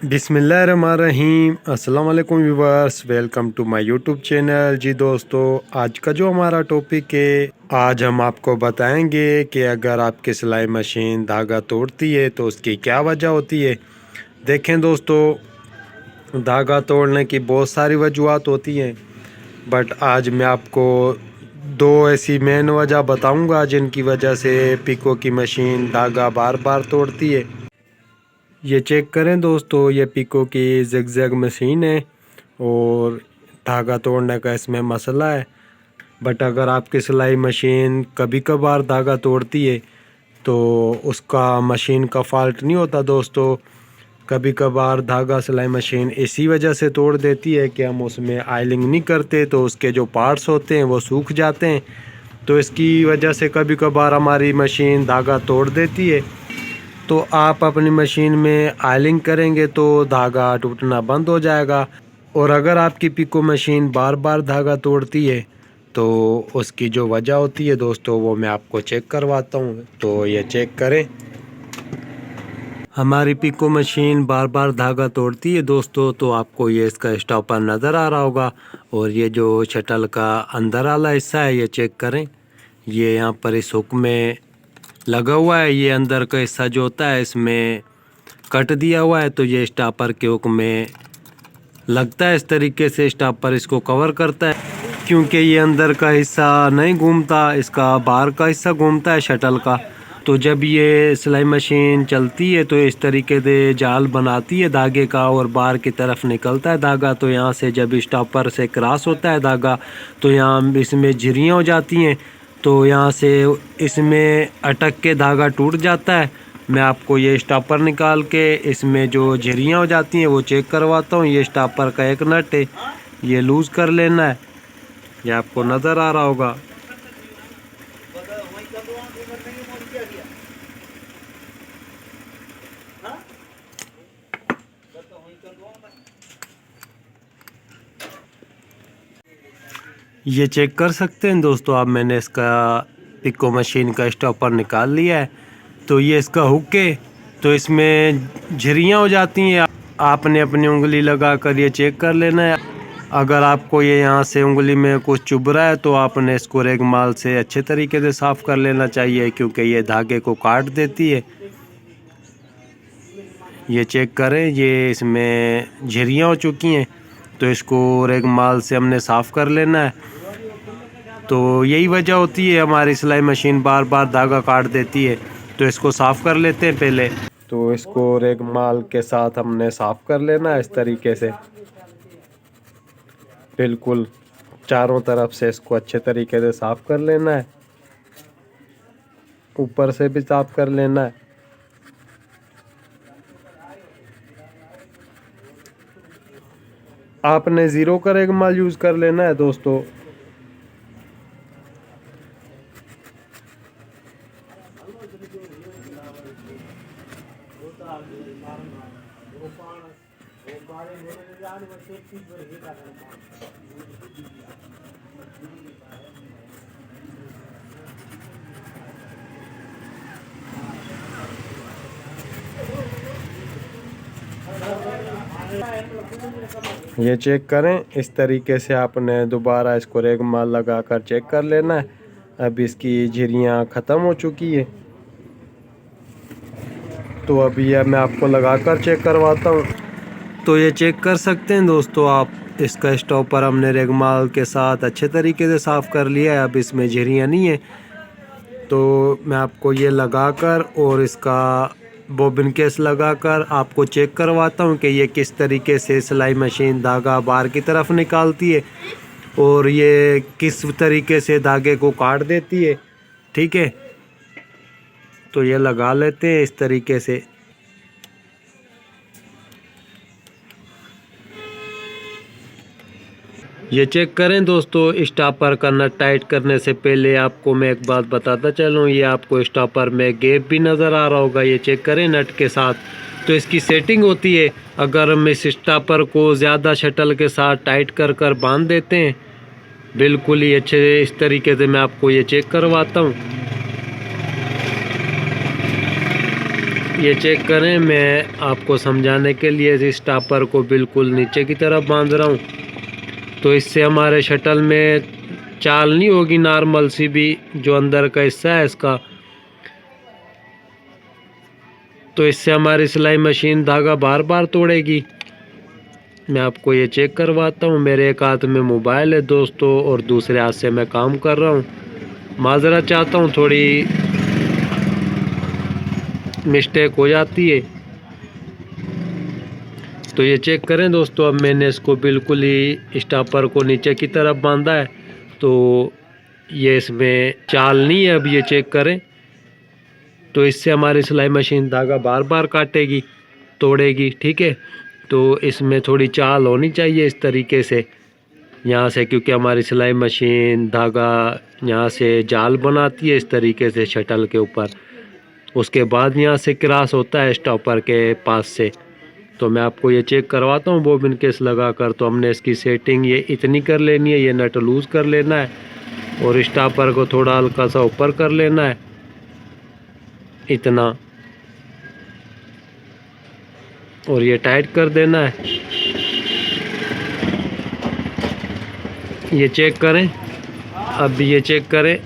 बिस्मिल्लाहिर्रहमानिर्रहीम। अस्सलाम वालेकुम viewers, welcome to my YouTube channel. जी दोस्तों, आज का जो हमारा टॉपिक है, आज हम आपको बताएंगे कि अगर आपकी सिलाई मशीन धागा तोड़ती है तो उसकी क्या वजह होती है। देखें दोस्तों, धागा तोड़ने की बहुत सारी वजूहत होती हैं, बट आज मैं आपको दो ऐसी मेन वजह बताऊंगा जिनकी वजह से पिको की मशीन धागा बार बार तोड़ती है। ये चेक करें दोस्तों, ये पिको की ज़िगज़ैग मशीन है और धागा तोड़ने का इसमें मसला है। बट अगर आपकी सिलाई मशीन कभी कभार धागा तोड़ती है तो उसका मशीन का फ़ाल्ट नहीं होता दोस्तों। कभी कभार धागा सिलाई मशीन इसी वजह से तोड़ देती है कि हम उसमें आयलिंग नहीं करते, तो उसके जो पार्ट्स होते हैं वो सूख जाते हैं, तो इसकी वजह से कभी कभार हमारी मशीन धागा तोड़ देती है। तो आप अपनी मशीन में आयलिंग करेंगे तो धागा टूटना बंद हो जाएगा। और अगर आपकी पिको मशीन बार बार धागा तोड़ती है तो उसकी जो वजह होती है दोस्तों, वो मैं आपको चेक करवाता हूँ। तो ये चेक करें, हमारी पिको मशीन बार बार धागा तोड़ती है दोस्तों। तो आपको ये इसका स्टॉपर नज़र आ रहा होगा, और ये जो शटल का अंदर वाला हिस्सा है ये चेक करें, ये यहाँ पर इस हुक में लगा हुआ है। ये अंदर का हिस्सा जो होता है इसमें कट दिया हुआ है, तो ये स्टॉपर के हुक में लगता है। इस तरीके से स्टॉपर इसको कवर करता है, क्योंकि ये अंदर का हिस्सा नहीं घूमता, इसका बाहर का हिस्सा घूमता है शटल का। तो जब ये सिलाई मशीन चलती है तो इस तरीके से जाल बनाती है धागे का, और बाहर की तरफ निकलता है धागा। तो यहाँ से जब स्टॉपर से क्रॉस होता है धागा, तो यहाँ इसमें झिरियाँ हो जाती हैं, तो यहाँ से इसमें अटक के धागा टूट जाता है। मैं आपको ये स्टॉपर निकाल के इसमें जो झिरियाँ हो जाती हैं वो चेक करवाता हूँ। ये स्टॉपर का एक नट है, ये लूज़ कर लेना है, ये आपको नज़र आ रहा होगा। ये चेक कर सकते हैं दोस्तों आप, मैंने इसका पिको मशीन का स्टॉपर निकाल लिया है। तो ये इसका हुक है, तो इसमें झिरियाँ हो जाती हैं। आपने अपनी उंगली लगा कर ये चेक कर लेना है। अगर आपको ये यहाँ से उंगली में कुछ चुभ रहा है तो आपने इसको रेगमाल से अच्छे तरीके से साफ़ कर लेना चाहिए, क्योंकि ये धागे को काट देती है। ये चेक करें, ये इसमें झिरियाँ हो चुकी हैं, तो इसको रेगमाल से हमने साफ़ कर लेना है। तो यही वजह होती है हमारी सिलाई मशीन बार बार धागा काट देती है। तो इसको साफ़ कर लेते हैं पहले। तो इसको रेगमाल के साथ हमने साफ़ कर लेना है इस तरीके से, बिल्कुल चारों तरफ से इसको अच्छे तरीके से साफ़ कर लेना है, ऊपर से भी साफ़ कर लेना है। आपने ज़ीरो का रेगमाल यूज़ कर लेना है दोस्तों। ये चेक करें, इस तरीके से आपने दोबारा इसको रेगमाल लगा कर चेक कर लेना है। अब इसकी झिरियाँ ख़त्म हो चुकी है, तो अभी यह मैं आपको लगा कर चेक करवाता हूँ। तो ये चेक कर सकते हैं दोस्तों आप, इसका स्टॉपर हमने रेगमाल के साथ अच्छे तरीके से साफ़ कर लिया है। अब इसमें झिरियाँ नहीं है, तो मैं आपको ये लगाकर और इसका बोबिन केस लगाकर आपको चेक करवाता हूँ कि ये किस तरीके से सिलाई मशीन धागा बाहर की तरफ निकालती है और ये किस तरीके से धागे को काट देती है। ठीक है, तो ये लगा लेते हैं इस तरीके से। ये चेक करें दोस्तों, स्टॉपर का नट टाइट करने से पहले आपको मैं एक बात बताता चलूँ, ये आपको स्टॉपर में गैप भी नज़र आ रहा होगा। ये चेक करें नट के साथ, तो इसकी सेटिंग होती है। अगर हम इस स्टॉपर को ज़्यादा शटल के साथ टाइट कर कर बांध देते हैं बिल्कुल ही अच्छे इस तरीके से, मैं आपको ये चेक करवाता हूँ। ये चेक करें, मैं आपको समझाने के लिए इस स्टॉपर को बिल्कुल नीचे की तरफ बांध रहा हूँ, तो इससे हमारे शटल में चाल नहीं होगी नॉर्मल सी भी, जो अंदर का हिस्सा है इसका। तो इससे हमारी सिलाई मशीन धागा बार बार तोड़ेगी। मैं आपको ये चेक करवाता हूँ। मेरे एक हाथ में मोबाइल है दोस्तों और दूसरे हाथ से मैं काम कर रहा हूँ। माजरत चाहता हूँ, थोड़ी मिस्टेक हो जाती है। तो ये चेक करें दोस्तों, अब मैंने इसको बिल्कुल ही स्टॉपर को नीचे की तरफ बांधा है, तो ये इसमें चाल नहीं है। अब ये चेक करें, तो इससे हमारी सिलाई मशीन धागा बार बार काटेगी, तोड़ेगी। ठीक है, तो इसमें थोड़ी चाल होनी चाहिए इस तरीके से यहाँ से, क्योंकि हमारी सिलाई मशीन धागा यहाँ से जाल बनाती है इस तरीके से शटल के ऊपर। उसके बाद यहाँ से क्रॉस होता है स्टॉपर के पास से। तो मैं आपको ये चेक करवाता हूँ बोबिन केस लगा कर। तो हमने इसकी सेटिंग ये इतनी कर लेनी है, ये नट लूज़ कर लेना है और स्टॉपर को थोड़ा हल्का सा ऊपर कर लेना है, इतना, और ये टाइट कर देना है। ये चेक करें, अब ये चेक करें,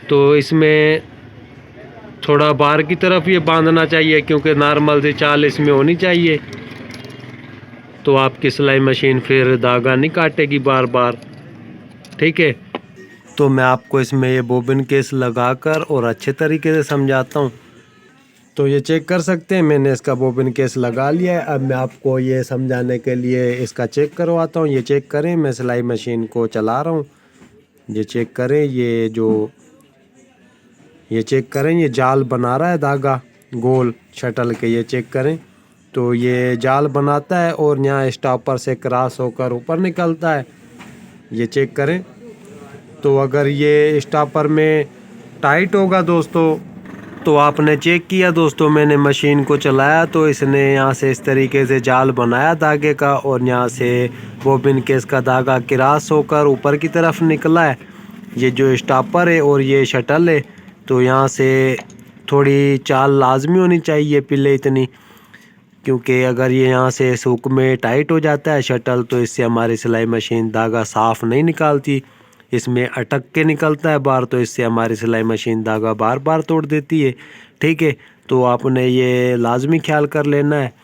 तो इसमें थोड़ा बाहर की तरफ ये बांधना चाहिए, क्योंकि नॉर्मल से चाल इसमें होनी चाहिए, तो आपकी सिलाई मशीन फिर धागा नहीं काटेगी बार बार। ठीक है, तो मैं आपको इसमें ये बोबिन केस लगाकर और अच्छे तरीके से समझाता हूँ। तो ये चेक कर सकते हैं, मैंने इसका बोबिन केस लगा लिया है। अब मैं आपको ये समझाने के लिए इसका चेक करवाता हूँ। ये चेक करें, मैं सिलाई मशीन को चला रहा हूँ। ये चेक करें, ये चेक करें, ये जाल बना रहा है धागा गोल शटल के। ये चेक करें, तो ये जाल बनाता है और यहाँ स्टॉपर से क्रॉस होकर ऊपर निकलता है। ये चेक करें, तो अगर ये स्टॉपर में टाइट होगा दोस्तों, तो आपने चेक किया दोस्तों, मैंने मशीन को चलाया तो इसने यहाँ से इस तरीके से जाल बनाया धागे का और यहाँ से बोबिन केस का धागा क्रॉस होकर ऊपर की तरफ निकला है। ये जो स्टॉपर है और ये शटल है, तो यहाँ से थोड़ी चाल लाजमी होनी चाहिए पहले इतनी, क्योंकि अगर ये यहाँ से हुक में टाइट हो जाता है शटल, तो इससे हमारी सिलाई मशीन धागा साफ़ नहीं निकालती, इसमें अटक के निकलता है बाहर, तो इससे हमारी सिलाई मशीन धागा बार बार तोड़ देती है। ठीक है, तो आपने ये लाजमी ख्याल कर लेना है।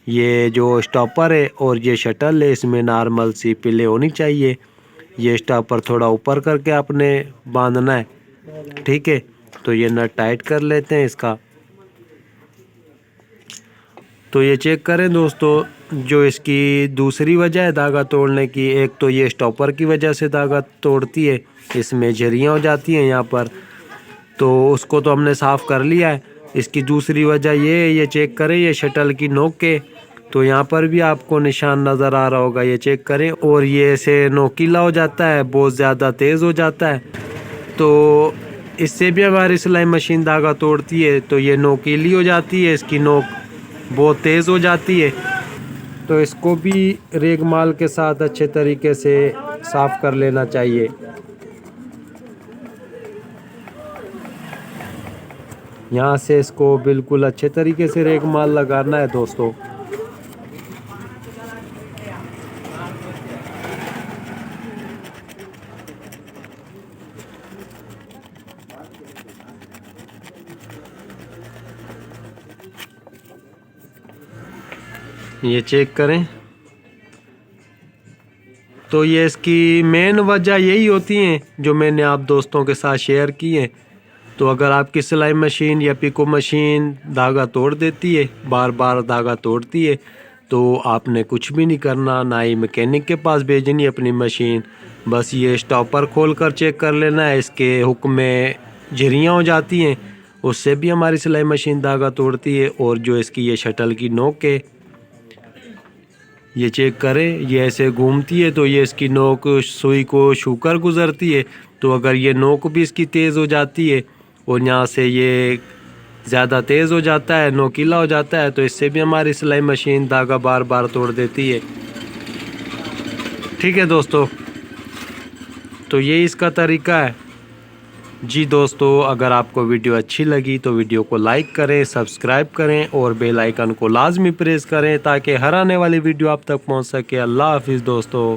ये जो स्टॉपर है और ये शटल है, इसमें नॉर्मल सी पिले होनी चाहिए। ये स्टॉपर थोड़ा ऊपर करके आपने बांधना है। ठीक है, तो ये नट टाइट कर लेते हैं इसका। तो ये चेक करें दोस्तों, जो इसकी दूसरी वजह है धागा तोड़ने की, एक तो ये स्टॉपर की वजह से धागा तोड़ती है, इसमें झरियाँ हो जाती हैं यहाँ पर, तो उसको तो हमने साफ़ कर लिया है। इसकी दूसरी वजह ये चेक करें, ये शटल की नोक के, तो यहाँ पर भी आपको निशान नज़र आ रहा होगा। ये चेक करें, और ये ऐसे नोकीला हो जाता है, बहुत ज़्यादा तेज़ हो जाता है, तो इससे भी हमारी सिलाई मशीन धागा तोड़ती है। तो ये नोकीली हो जाती है, इसकी नोक बहुत तेज़ हो जाती है, तो इसको भी रेगमाल के साथ अच्छे तरीके से साफ़ कर लेना चाहिए। यहाँ से इसको बिल्कुल अच्छे तरीके से रेगमाल लगाना है दोस्तों। ये चेक करें, तो ये इसकी मेन वजह यही होती हैं जो मैंने आप दोस्तों के साथ शेयर की हैं। तो अगर आपकी सिलाई मशीन या पिको मशीन धागा तोड़ देती है, बार बार धागा तोड़ती है, तो आपने कुछ भी नहीं करना, ना ही मैकेनिक के पास भेजनी अपनी मशीन। बस ये स्टॉपर खोल कर चेक कर लेना है, इसके हुक में झिरियाँ हो जाती हैं, उससे भी हमारी सिलाई मशीन धागा तोड़ती है। और जो इसकी ये शटल की नोक है, ये चेक करें, ये ऐसे घूमती है, तो ये इसकी नोक सुई को छूकर गुज़रती है। तो अगर ये नोक भी इसकी तेज़ हो जाती है और यहाँ से ये ज़्यादा तेज़ हो जाता है, नोकीला हो जाता है, तो इससे भी हमारी सिलाई मशीन धागा बार बार तोड़ देती है। ठीक है दोस्तों, तो ये इसका तरीका है। जी दोस्तों, अगर आपको वीडियो अच्छी लगी तो वीडियो को लाइक करें, सब्सक्राइब करें और बेल आइकन को लाजमी प्रेस करें ताकि हर आने वाली वीडियो आप तक पहुंच सके। अल्लाह हाफिज़ दोस्तों।